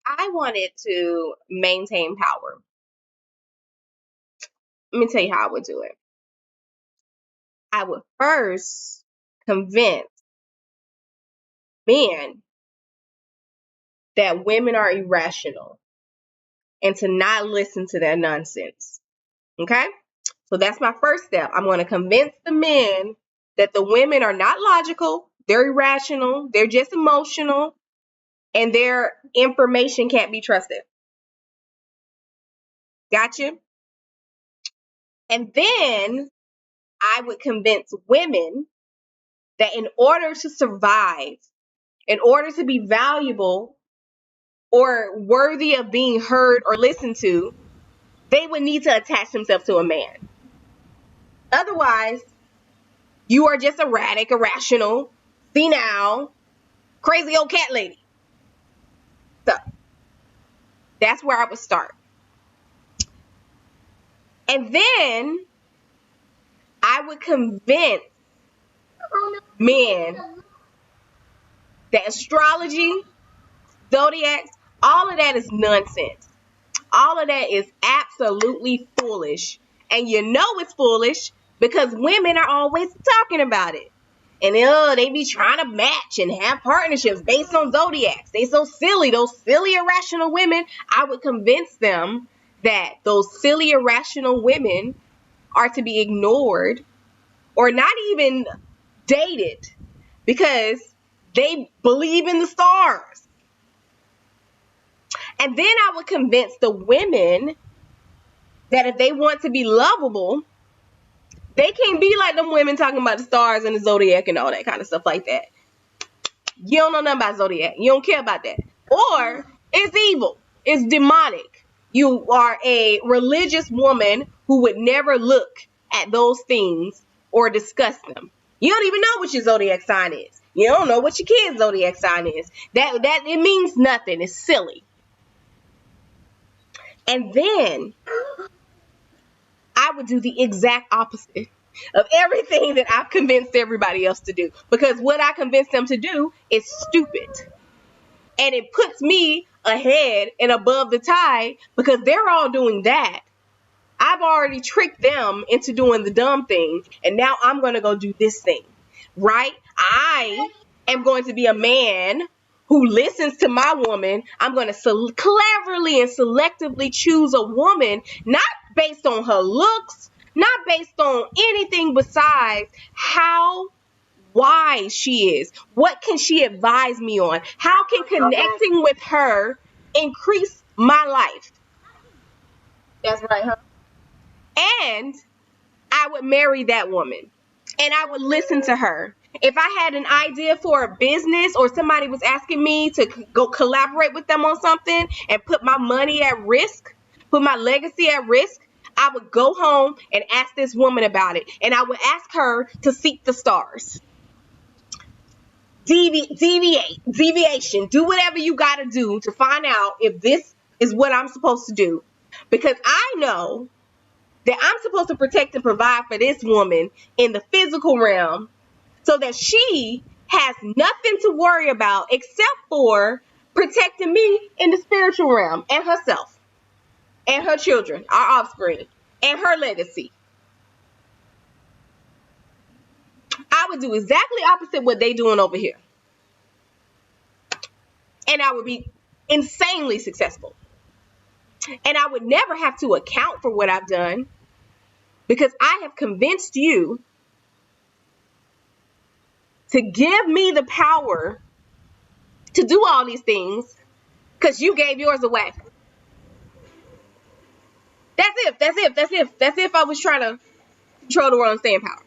I wanted to maintain power. Let me tell you how I would do it. I would first convince men that women are irrational and to not listen to their nonsense. Okay? So that's my first step. I'm going to convince the men that the women are not logical, they're irrational, they're just emotional, and their information can't be trusted. Gotcha? And then I would convince women that in order to survive, in order to be valuable or worthy of being heard or listened to, they would need to attach themselves to a man. Otherwise, you are just erratic, irrational, senile, crazy old cat lady. So that's where I would start. And then I would convince men that astrology, zodiacs, all of that is nonsense. All of that is absolutely foolish. And you know it's foolish because women are always talking about it. And they be trying to match and have partnerships based on zodiacs. They so silly, those silly irrational women. I would convince them that those silly irrational women are to be ignored or not even dated because they believe in the stars. And then I would convince the women that if they want to be lovable, they can't be like them women talking about the stars and the zodiac and all that kind of stuff like that. You don't know nothing about zodiac. You don't care about that. Or it's evil. It's demonic. You are a religious woman who would never look at those things or discuss them. You don't even know what your zodiac sign is. You don't know what your kid's zodiac sign is. That it means nothing. It's silly. And then I would do the exact opposite of everything that I've convinced everybody else to do. Because what I convinced them to do is stupid. And it puts me ahead and above the tide because they're all doing that. I've already tricked them into doing the dumb thing. And now I'm going to go do this thing. Right? I am going to be a man who listens to my woman. I'm going to cleverly and selectively choose a woman, not based on her looks, not based on anything besides how wise she is. What can she advise me on? How can connecting with her increase my life? That's right, huh? And I would marry that woman. And I would listen to her. If I had an idea for a business or somebody was asking me to go collaborate with them on something and put my money at risk, put my legacy at risk, I would go home and ask this woman about it. And I would ask her to seek the stars. Deviation. Do whatever you got to do to find out if this is what I'm supposed to do. Because I know that I'm supposed to protect and provide for this woman in the physical realm so that she has nothing to worry about except for protecting me in the spiritual realm and herself and her children, our offspring, and her legacy. I would do exactly opposite what they doing over here. And I would be insanely successful. And I would never have to account for what I've done because I have convinced you to give me the power to do all these things because you gave yours away. That's if I was trying to control the world and stay in power.